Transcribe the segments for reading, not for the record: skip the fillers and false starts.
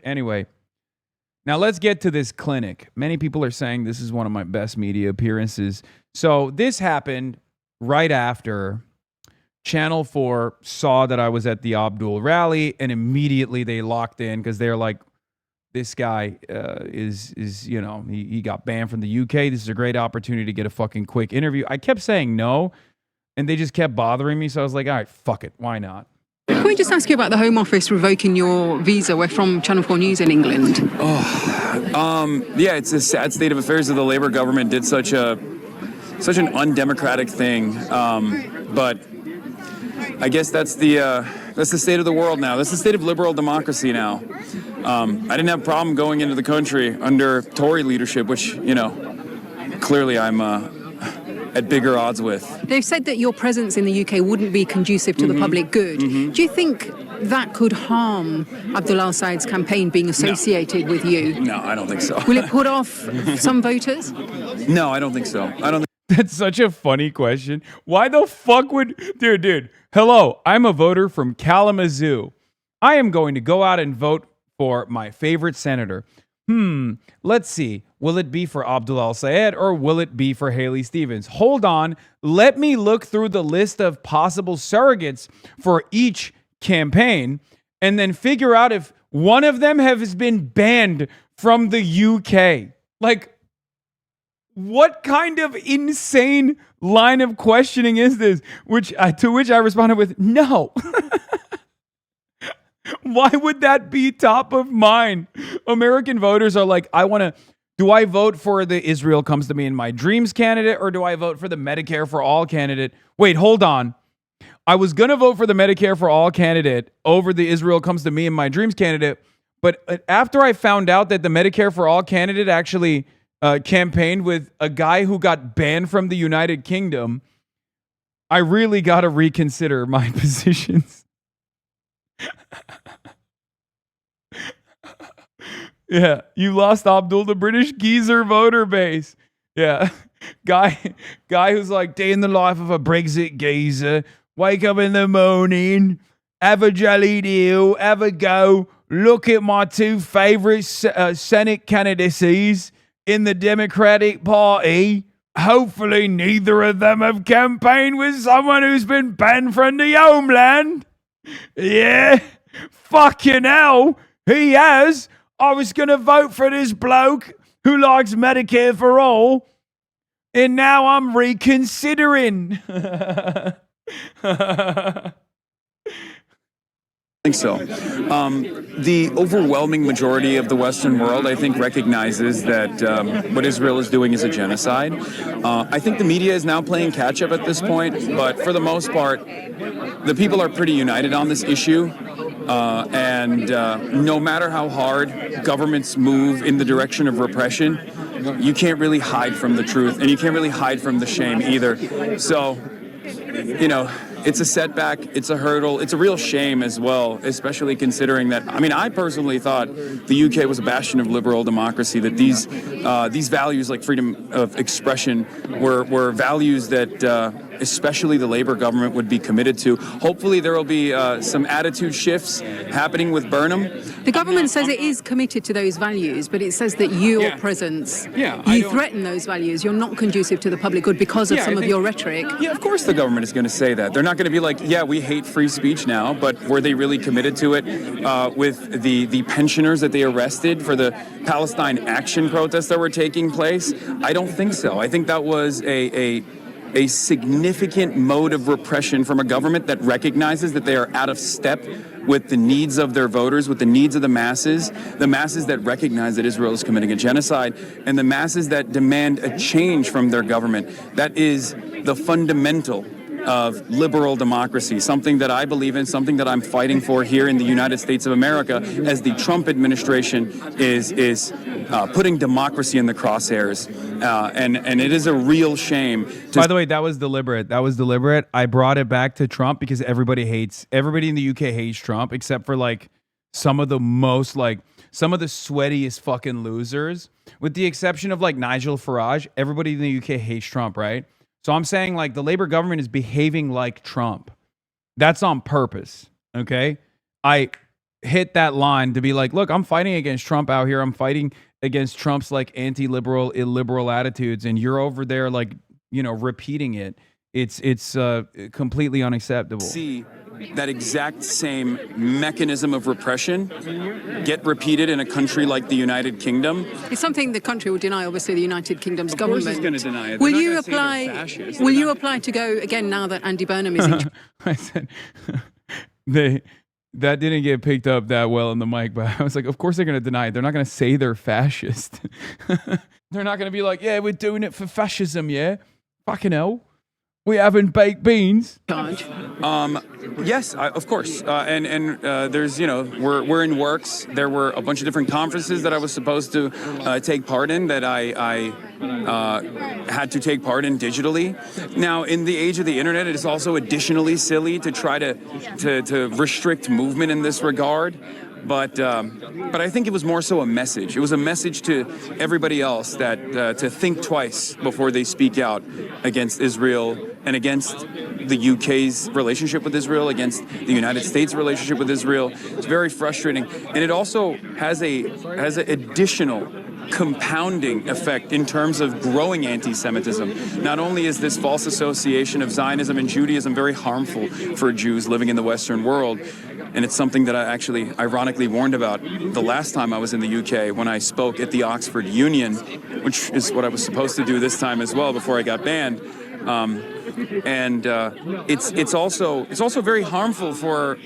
Anyway, now let's get to this clinic. Many people are saying this is one of my best media appearances. So this happened right after Channel 4 saw that I was at the Abdul rally, and immediately they locked in because they're like, this guy is you know, he got banned from the UK. This is a great opportunity to get a fucking quick interview. I kept saying no, and they just kept bothering me. So I was like, all right, fuck it. Why not? Can we just ask you about the Home Office revoking your visa? We're from Channel 4 News in England. Yeah, it's a sad state of affairs that the Labour government did such an undemocratic thing. But I guess that's the state of the world now. That's the state of liberal democracy now. I didn't have a problem going into the country under Tory leadership, which, you know, clearly I'm at bigger odds with. They've said that your presence in the UK wouldn't be conducive to the public good. Do you think that could harm Abdul al-Said's campaign being associated with you? No, I don't think so. Will it put off some voters? No, I don't think so. That's such a funny question. Why the fuck would... Dude, hello, I'm a voter from Kalamazoo. I am going to go out and vote for my favorite senator. Let's see. Will it be for Abdul al-Sayed or will it be for Haley Stevens? Hold on. Let me look through the list of possible surrogates for each campaign and then figure out if one of them has been banned from the UK. Like, what kind of insane line of questioning is this? To which I responded with, no. Why would that be top of mind? American voters are like, do I vote for the Israel Comes to Me in My Dreams candidate or do I vote for the Medicare for All candidate? Wait, hold on. I was going to vote for the Medicare for All candidate over the Israel Comes to Me in My Dreams candidate. But after I found out that the Medicare for All candidate actually campaigned with a guy who got banned from the United Kingdom, I really got to reconsider my positions. Yeah, you lost Abdul, the British geezer voter base. Yeah, guy who's like, day in the life of a Brexit geezer. Wake up in the morning, have a jelly deal, have a go, look at my two favorite Senate candidacies in the Democratic Party. Hopefully neither of them have campaigned with someone who's been banned from the homeland. Yeah, fucking hell, he has. I was going to vote for this bloke who likes Medicare for All, and now I'm reconsidering. I think so. The overwhelming majority of the Western world, I think, recognizes that what Israel is doing is a genocide. I think the media is now playing catch-up at this point, but for the most part, the people are pretty united on this issue. And no matter how hard governments move in the direction of repression, you can't really hide from the truth, and you can't really hide from the shame either. So, you know, it's a setback, it's a hurdle, it's a real shame as well, especially considering that, I mean, I personally thought the UK was a bastion of liberal democracy, that these values like freedom of expression were values that especially the Labour government would be committed to. Hopefully there will be some attitude shifts happening with Burnham. The government says it is committed to those values, but it says that your presence, you threaten those values. You're not conducive to the public good because of some of your rhetoric. Yeah, of course the government is going to say that. They're not going to be like, yeah, we hate free speech now, but were they really committed to it with the pensioners that they arrested for the Palestine action protests that were taking place? I don't think so. I think that was a significant mode of repression from a government that recognizes that they are out of step with the needs of their voters, with the needs of the masses that recognize that Israel is committing a genocide, and the masses that demand a change from their government. That is the fundamental of liberal democracy, something that I believe in, something that I'm fighting for here in the United States of America, as the Trump administration is putting democracy in the crosshairs. And it is a real shame. By the way, that was deliberate. I brought it back to Trump because everybody in the UK hates Trump, except for like some of the sweatiest fucking losers, with the exception of like Nigel Farage. Everybody in the UK hates Trump, right? So I'm saying like the Labour government is behaving like Trump. That's on purpose, okay? I hit that line to be like, look, I'm fighting against Trump out here. I'm fighting against Trump's like anti-liberal, illiberal attitudes, and you're over there like, you know, repeating it. It's completely unacceptable. See that exact same mechanism of repression get repeated in a country like the United Kingdom. It's something the country will deny, obviously, the United Kingdom's government. Of course it's going to deny it. Will you apply? Will you apply to go again now that Andy Burnham is in? I said that didn't get picked up that well in the mic, but I was like, of course they're going to deny it. They're not going to say they're fascist. They're not going to be like, yeah, we're doing it for fascism, yeah? Fucking hell. We having baked beans. Yes, of course. And there's, you know, we're in works. There were a bunch of different conferences that I was supposed to take part in that I had to take part in digitally. Now, in the age of the internet, it is also additionally silly to try to restrict movement in this regard. But I think it was more so a message. It was a message to everybody else that to think twice before they speak out against Israel and against the UK's relationship with Israel, against the United States' relationship with Israel. It's very frustrating, and it also has an additional compounding effect in terms of growing anti-Semitism. Not only is this false association of Zionism and Judaism very harmful for Jews living in the Western world, and it's something that I actually ironically warned about the last time I was in the UK when I spoke at the Oxford Union, which is what I was supposed to do this time as well before I got banned. It's also very harmful for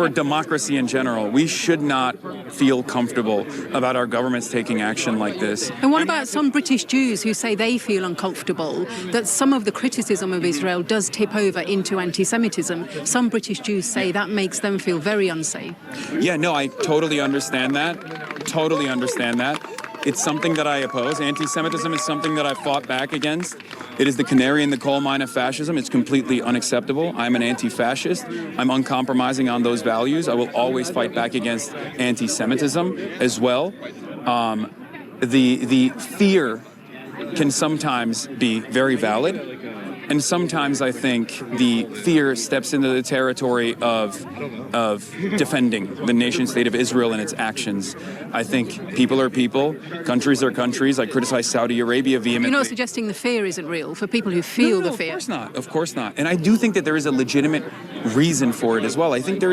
democracy in general. We should not feel comfortable about our governments taking action like this. And what about some British Jews who say they feel uncomfortable that some of the criticism of Israel does tip over into anti-Semitism? Some British Jews say that makes them feel very unsafe. Yeah, no, I totally understand that. Totally understand that. It's something that I oppose. Anti-Semitism is something that I fought back against. It is the canary in the coal mine of fascism. It's completely unacceptable. I'm an anti-fascist. I'm uncompromising on those values. I will always fight back against anti-Semitism as well. The fear can sometimes be very valid. And sometimes I think the fear steps into the territory of defending the nation state of Israel and its actions. I think people are people, countries are countries. I criticize Saudi Arabia vehemently. You're not suggesting the fear isn't real for people who feel the fear? Of course not. Of course not. And I do think that there is a legitimate reason for it as well. I think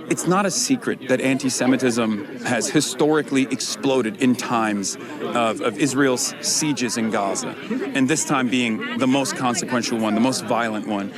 it's not a secret that anti-Semitism has historically exploded in times of Israel's sieges in Gaza. And this time being the most consequential one, the most violent one,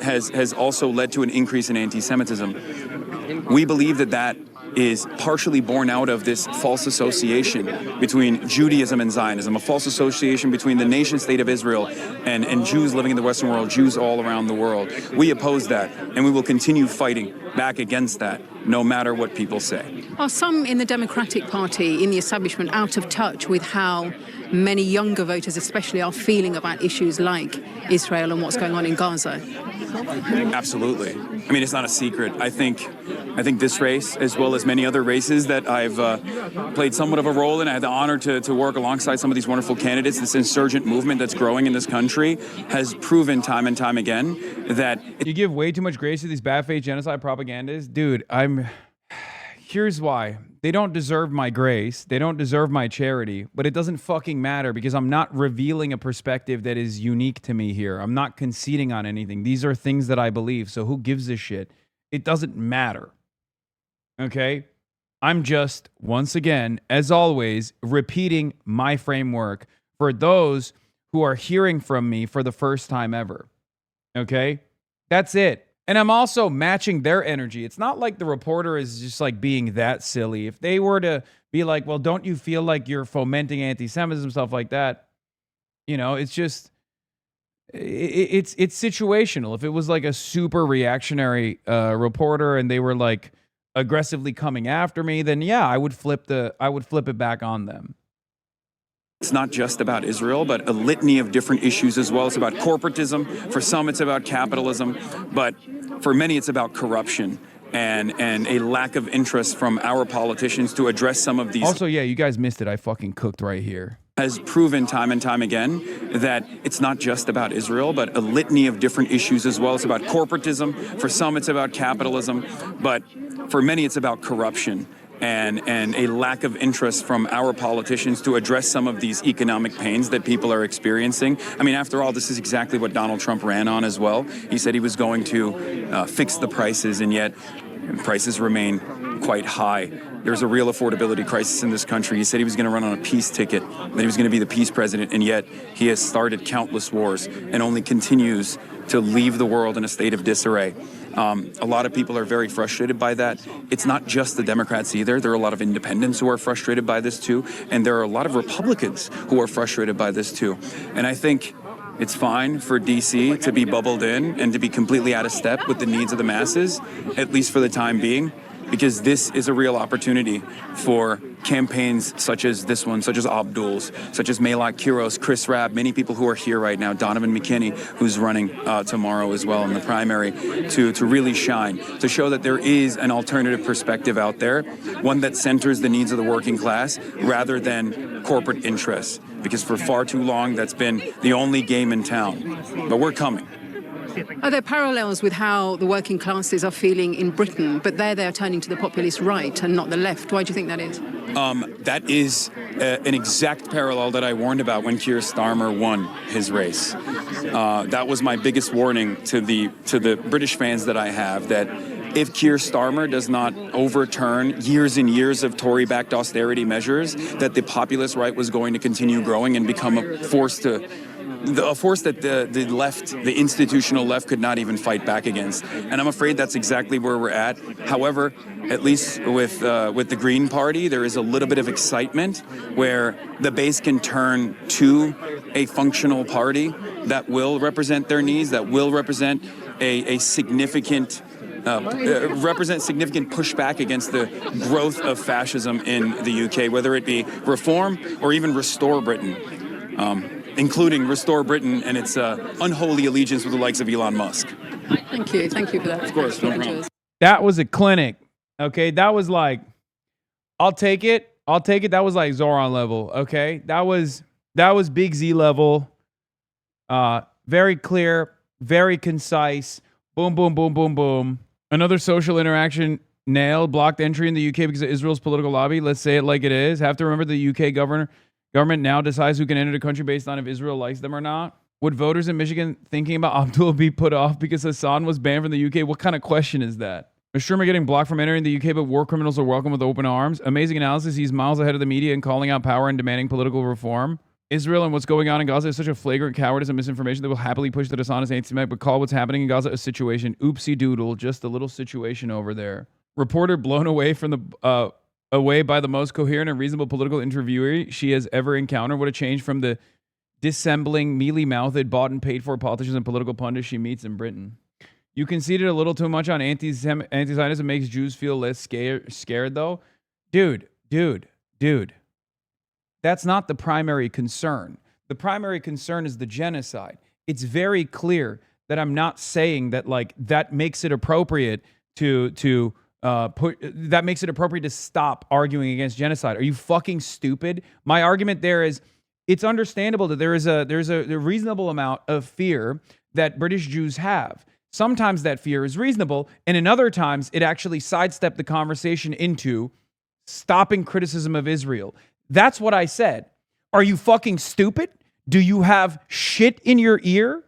has also led to an increase in anti-Semitism. We believe that is partially born out of this false association between Judaism and Zionism, a false association between the nation state of Israel and Jews living in the Western world, Jews all around the world. We oppose that, and we will continue fighting back against that, no matter what people say. Are some in the Democratic Party, in the establishment, out of touch with how many younger voters especially are feeling about issues like Israel and what's going on in Gaza? Absolutely. I mean, it's not a secret. I think this race, as well as many other races that I've played somewhat of a role in, I had the honor to work alongside some of these wonderful candidates. This insurgent movement that's growing in this country has proven time and time again that... You give way too much grace to these bad faith genocide propagandists. Dude, here's why. They don't deserve my grace. They don't deserve my charity, but it doesn't fucking matter because I'm not revealing a perspective that is unique to me here. I'm not conceding on anything. These are things that I believe. So who gives a shit? It doesn't matter. Okay? I'm just, once again, as always, repeating my framework for those who are hearing from me for the first time ever. Okay? That's it. And I'm also matching their energy. It's not like the reporter is just like being that silly. If they were to be like, well, don't you feel like you're fomenting anti-Semitism, stuff like that? You know, it's just, it's situational. If it was like a super reactionary reporter and they were like aggressively coming after me, then yeah, I would flip it back on them. It's not just about Israel, but a litany of different issues as well. It's about corporatism. For some, it's about capitalism. But for many, it's about corruption and a lack of interest from our politicians to address some of these. Also, yeah, you guys missed it. I fucking cooked right here. has proven time and time again that it's not just about Israel, but a litany of different issues as well. It's about corporatism. For some, it's about capitalism. But for many, it's about corruption and a lack of interest from our politicians to address some of these economic pains that people are experiencing. I mean, after all, this is exactly what Donald Trump ran on as well. He said he was going to fix the prices, and yet prices remain quite high. There's a real affordability crisis in this country. He said he was going to run on a peace ticket, that he was going to be the peace president, and yet he has started countless wars and only continues to leave the world in a state of disarray. A lot of people are very frustrated by that. It's not just the Democrats either. There are a lot of independents who are frustrated by this too, and there are a lot of Republicans who are frustrated by this too. And I think it's fine for DC to be bubbled in and to be completely out of step with the needs of the masses, at least for the time being, because this is a real opportunity for campaigns such as this one, such as Abdul's, such as Malak Kiros, Chris Rabb, many people who are here right now, Donovan McKinney, who's running tomorrow as well in the primary, to really shine, to show that there is an alternative perspective out there, one that centers the needs of the working class rather than corporate interests, because for far too long that's been the only game in town. But we're coming. Are there parallels with how the working classes are feeling in Britain, but there they're turning to the populist right and not the left? Why do you think that is? That is an exact parallel that I warned about when Keir Starmer won his race. That was my biggest warning to the British fans that I have, that if Keir Starmer does not overturn years and years of Tory-backed austerity measures, that the populist right was going to continue growing and become a force that the left, the institutional left, could not even fight back against. And I'm afraid that's exactly where we're at. However, at least with the Green Party, there is a little bit of excitement where the base can turn to a functional party that will represent their needs, that will represent a significant significant pushback against the growth of fascism in the UK, whether it be reform or even restore Britain. Including restore Britain and its unholy allegiance with the likes of Elon Musk. Thank you for that. Of course, no problem. That was a clinic. Okay, that was like, I'll take it. That was like Zoran level. Okay, that was Big Z level. Very clear, very concise. Boom, boom, boom, boom, boom. Another social interaction nailed. Blocked entry in the UK because of Israel's political lobby. Let's say it like it is. Have to remember the UK government now decides who can enter the country based on if Israel likes them or not. Would voters in Michigan thinking about Abdul be put off because Hasan was banned from the UK? What kind of question is that? Shermer getting blocked from entering the UK, but war criminals are welcome with open arms. Amazing analysis. He's miles ahead of the media in calling out power and demanding political reform. Israel and what's going on in Gaza is such a flagrant cowardice and misinformation that will happily push that Hasan is anti-Semitic, but call what's happening in Gaza a situation. Oopsie doodle, just a little situation over there. Reporter blown away from the away by the most coherent and reasonable political interviewee she has ever encountered. What a change from the dissembling, mealy-mouthed, bought and paid for politicians and political pundits she meets in Britain. You conceded a little too much on anti-Zionism makes Jews feel less scared, though. Dude. That's not the primary concern. The primary concern is the genocide. It's very clear that I'm not saying that like that makes it appropriate to stop arguing against genocide. Are you fucking stupid? My argument there is it's understandable that there's a reasonable amount of fear that British Jews have. Sometimes that fear is reasonable, and in other times it actually sidestepped the conversation into stopping criticism of Israel. That's what I said. Are you fucking stupid? Do you have shit in your ear?